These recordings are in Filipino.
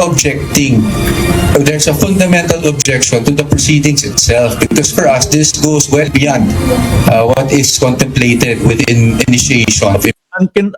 objecting. There's a fundamental objection to the proceedings itself because for us, this goes well beyond what is contemplated within initiation of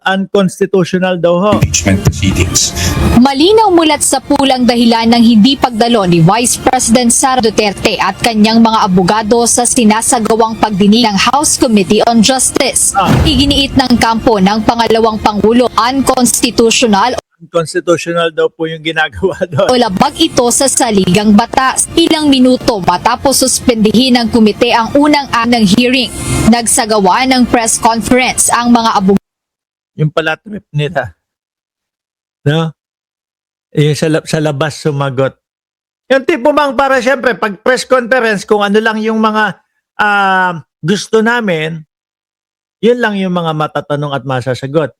Unconstitutional daw ho. impeachment proceedings. Malinaw mulat sa pulang dahilan ng hindi pagdalo ni Vice President Sara Duterte at kanyang mga abogado sa sinasagawang pagdinig ng House Committee on Justice. Iginiit ng kampo ng pangalawang Pangulo, unconstitutional Unconstitutional daw po yung ginagawa doon. o labag ito sa saligang batas. Ilang minuto matapos suspendihin ng komite ang unang ng hearing, nagsagawa ng press conference ang mga abogado. Yung pala trip nila. No? Yung sa labas sumagot. Yung tipo bang para syempre, pag press conference, kung ano lang yung mga gusto namin, yun lang yung mga matatanong at masasagot.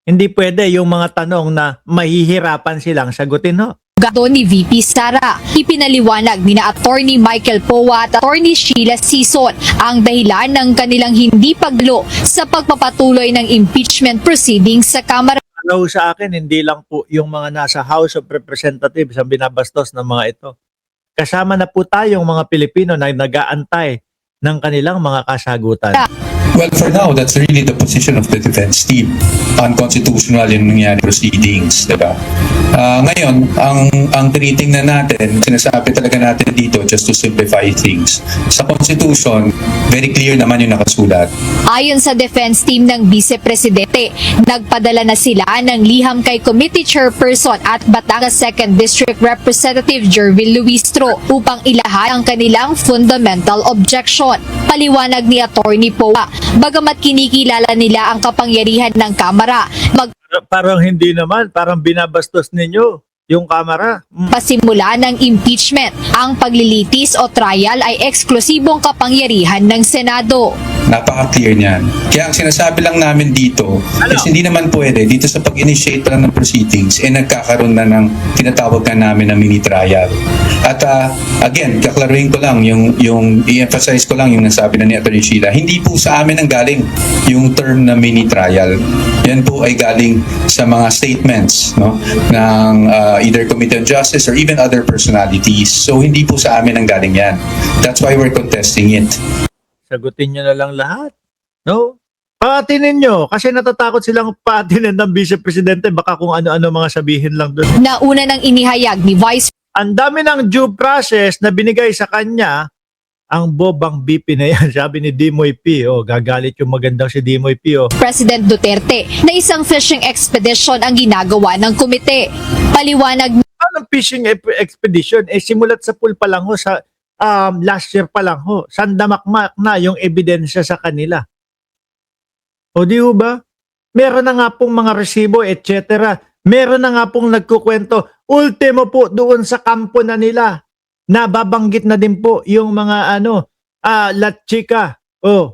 Hindi pwede yung mga tanong na mahihirapan silang sagutin, no? Ni VP Sara, ipinaliwanag ni na Attorney Michael Powa at Attorney Sheila Sison ang dahilan ng kanilang hindi paglo sa pagpapatuloy ng impeachment proceedings sa Kamara. Hello sa akin, hindi lang po yung mga nasa House of Representatives ang binabastos ng mga ito. Kasama na po tayong mga Pilipino na nag-aantay ng kanilang mga kasagutan. Well, for now, that's really the position of the defense team. Unconstitutional yung nangyari proceedings, diba? Ngayon, ang tinitingnan natin, sinasabi talaga natin dito just to simplify things. Sa Constitution, very clear naman yung nakasulat. Ayon sa defense team ng Vice Presidente, nagpadala na sila ng liham kay Committee Chairperson at Batangas 2nd District Representative Jervin Luistro upang ilahad ang kanilang fundamental objection. Paliwanag ni Attorney Powa, bagamat kinikilala nila ang kapangyarihan ng Kamara, Parang hindi naman, parang binabastos ninyo yung Kamara. pasimula ng impeachment, ang paglilitis o trial ay eksklusibong kapangyarihan ng Senado. Napaka-clear niyan. Kaya ang sinasabi lang namin dito is hindi naman pwede dito sa pag-initiate lang ng proceedings nagkakaroon na ng tinatawag na namin na mini trial. At again, kaklaruhin ko lang yung i-emphasize ko lang yung nasabi na ni Atty. Sheila. Hindi po sa amin ang galing yung term na mini trial. Yan po ay galing sa mga statements, no, ng either Committee on Justice or even other personalities. So hindi po sa amin ang galing yan. That's why we're contesting it. Sagutin nyo na lang lahat. No? Paatinin nyo. Kasi natatakot silang paatinin ng Vice Presidente. Baka kung ano-ano mga sabihin lang doon. Nauna nang inihayag ni Vice Ang dami ng due process na binigay sa kanya, ang bobang BP na yan. Sabi ni Dimoy P. Oh, gagalit yung magandang si Dimoy P. Oh. President Duterte na isang fishing expedition ang ginagawa ng komite. Paliwanag Anong fishing expedition? Simulat sa pool pa lang ho, sa last year pa lang ho. Sandamakmak na yung ebidensya sa kanila. O di ho ba? Meron na nga pong mga resibo, etc. Meron na nga pong nagkukwento. Ultimo po doon sa kampo na nila. Nababanggit na din po yung mga latsika. O,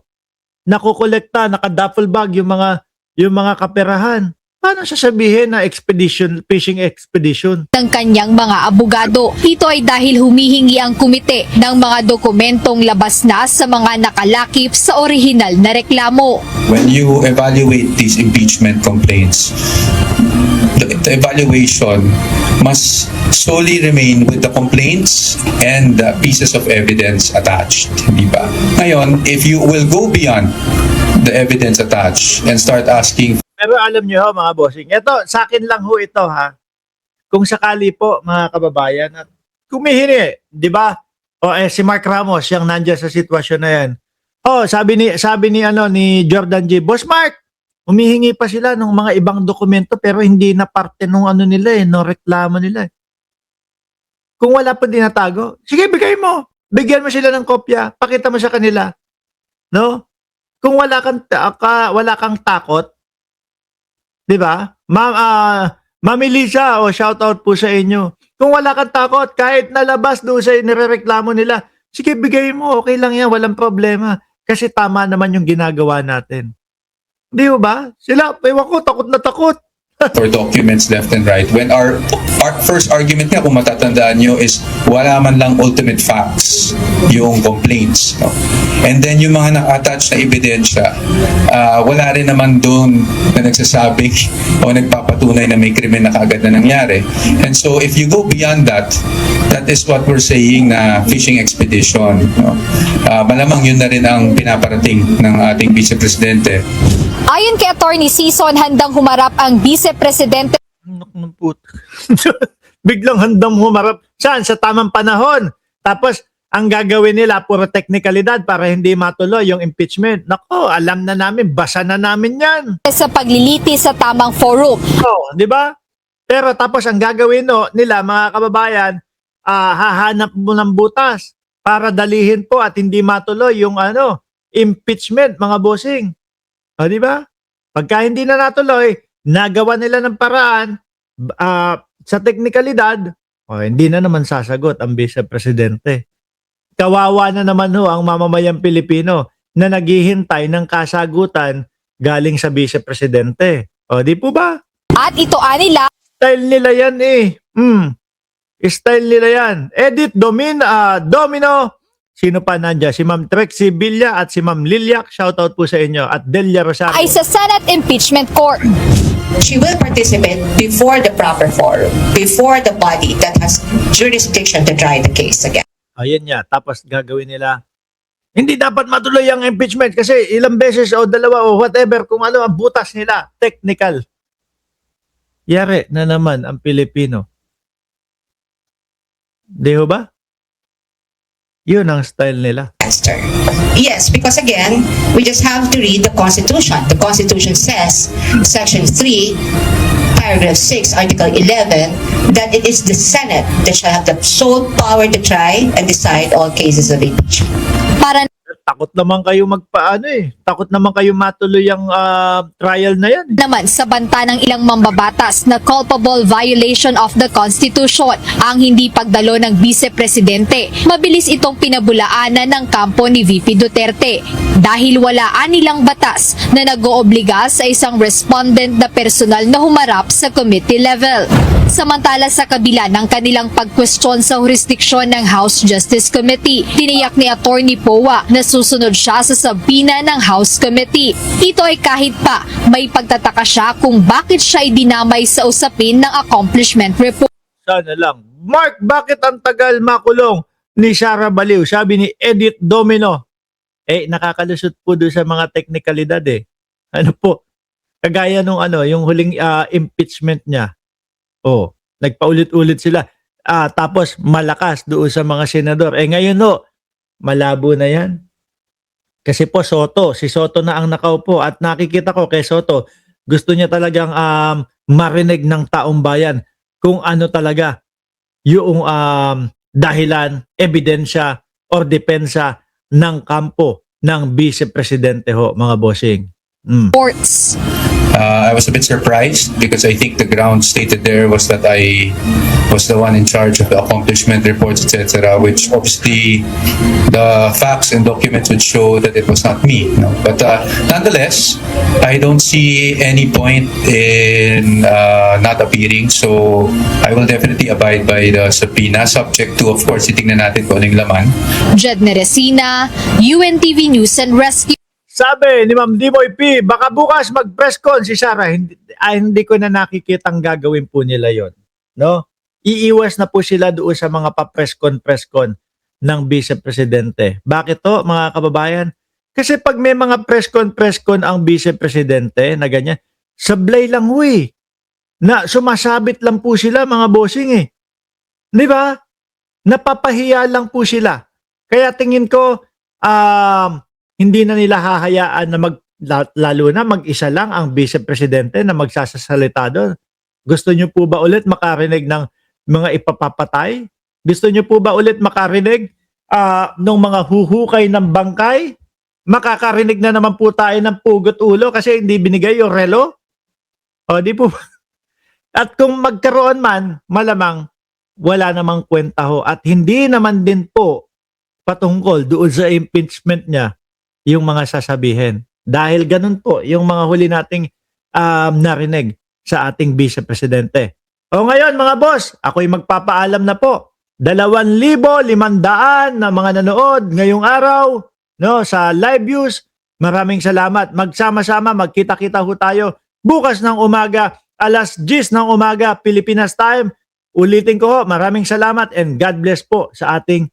nakukolekta, naka-duffel bag yung mga kaperahan. Paano sasabihin na fishing expedition? ng kanyang mga abogado. Ito ay dahil humihingi ang komite ng mga dokumentong labas na sa mga nakalakip sa orihinal na reklamo. When you evaluate these impeachment complaints, the evaluation must solely remain with the complaints and the pieces of evidence attached, di ba? Ngayon, if you will go beyond the evidence attached and start asking. Pero alam nyo ho, mga bossing, ito, sa akin lang ho ito ha. Kung sakali po, mga kababayan, at kumihingi, di ba? O si Mark Ramos, yung nandiyan sa sitwasyon na yan. Sabi ni Jordan G. Boss Mark, humihingi pa sila ng mga ibang dokumento pero hindi na parte nung nila no reklamo nila. Kung wala pa tinatago, sige bigay mo. Bigyan mo sila ng kopya, pakita mo sa kanila. No? Kung wala kang takot, 'di ba? Ma'am Elisa, shout out po sa inyo. Kung wala kang takot, kahit nalabas doon sa nirereklamo nila, sige bigay mo, okay lang yan, walang problema. Kasi tama naman yung ginagawa natin. Di ba? Sila, ewan ko, takot na takot. For documents left and right when our first argument nga, kung matatandaan nyo, is wala man lang ultimate facts yung complaints. No? And then yung mga naka-attach na ebidensya, wala rin naman doon na nagsasabing o nagpapatunay na may krimen na kaagad na nangyari. And so if you go beyond that, that is what we're saying na fishing expedition. No? Malamang yun na rin ang pinaparating ng ating Vice Presidente. Ayon kay Attorney Sison, handang humarap ang Vice Presidente Biglang handang humarap. Saan? Sa tamang panahon. Tapos, ang gagawin nila, puro teknikalidad para hindi matuloy yung impeachment. Nako, alam na namin, basa na namin yan. sa pagliliti sa tamang forum. Oh, di ba? Pero tapos ang gagawin nila, mga kababayan, hahanap mo ng butas para dalihin po at hindi matuloy yung impeachment, mga bossing. O, di ba? Pagka hindi na natuloy, nagawa nila ng paraan sa teknikalidad, hindi na naman sasagot ang Vice Presidente. Kawawa na naman ang mamamayang Pilipino na naghihintay ng kasagutan galing sa Vice Presidente. O, di po ba? At ito nila Style nila yan Style nila yan. Edit Domino. Sino pa nandiyan? Si Ma'am Trixie Villa at si Ma'am Liliac. Shoutout po sa inyo. At Delia Rosario. ay sa Senate Impeachment Court. She will participate before the proper forum, before the body that has jurisdiction to try the case again. Ayan niya. Tapos gagawin nila. Hindi dapat matuloy ang impeachment kasi ilang beses o dalawa o whatever kung ano ang butas nila. Technical. Yari na naman ang Pilipino. Di ho ba? Yun ang style nila. Esther. Yes, because again, we just have to read the Constitution. The Constitution says, Section 3, Paragraph 6, Article 11, that it is the Senate that shall have the sole power to try and decide all cases of impeachment. Para Takot naman kayo Takot naman kayo matuloy ang trial na yan. naman sa banta ng ilang mambabatas na culpable violation of the Constitution ang hindi pagdalo ng Vice Presidente. Mabilis itong pinabulaanan ng kampo ni VP Duterte dahil walaan nilang batas na nag-oobliga sa isang respondent na personal na humarap sa committee level. Samantala sa kabila ng kanilang pagkwestiyon sa jurisdiksyon ng House Justice Committee, tiniyak ni Attorney Powa na susunod siya sa sabina ng House Committee. Ito ay kahit pa may pagtataka siya kung bakit siya ay dinamay sa usapin ng accomplishment report. Sana lang. Mark, bakit ang tagal makulong ni Sara Baliw? Sabi ni Edit Domino. Nakakalusot po doon sa mga teknikalidad Ano po? Kagaya nung yung huling impeachment niya. Nagpaulit-ulit sila. Tapos malakas doon sa mga senador. Ngayon malabo na yan. Kasi po si Soto na ang nakaupo at nakikita ko kay Soto, gusto niya talagang marinig ng taong bayan kung ano talaga yung dahilan, ebidensya or depensa ng kampo ng Vice Presidente mga bossing. Reports. I was a bit surprised because I think the ground stated there was that I was the one in charge of the accomplishment reports, etc., which obviously the facts and documents would show that it was not me. No? But nonetheless, I don't see any point in not appearing. So I will definitely abide by the subpoena, subject to, of course, titingnan natin kung anong laman. Jed Neresina, UNTV News and Rescue. Sabi ni Ma'am Dimoy P, baka bukas mag-press con si Sara. Hindi ko na nakikitang gagawin po nila yon. No? Iiwas na po sila doon sa mga pa-press con ng Vice Presidente. Bakit to, mga kababayan? Kasi pag may mga press con ang Vice Presidente na ganyan, sablay lang na sumasabit lang po sila, mga bossing Di ba? Napapahiya lang po sila. Kaya tingin ko, hindi na nila hahayaan na lalo na mag-isa lang ang Vice Presidente na magsasalita doon. Gusto niyo po ba ulit makarinig ng mga ipapapatay? Gusto niyo po ba ulit makarinig ng mga huhukay ng bangkay? Makakarinig na naman po tayo ng pugot ulo kasi hindi binigay yung relo? O di po. At kung magkaroon man, malamang wala namang kwenta at hindi naman din po patungkol doon sa impeachment niya yung mga sasabihin. Dahil ganun po yung mga huli nating narinig sa ating Vice Presidente. O ngayon mga boss, ako'y magpapaalam na po. 2,500 na mga nanood ngayong araw, no, sa live views. Maraming salamat. Magsama-sama, magkita-kita ho tayo bukas ng umaga, alas 10 ng umaga, Pilipinas time. Ulitin ko ho, maraming salamat and God bless po sa ating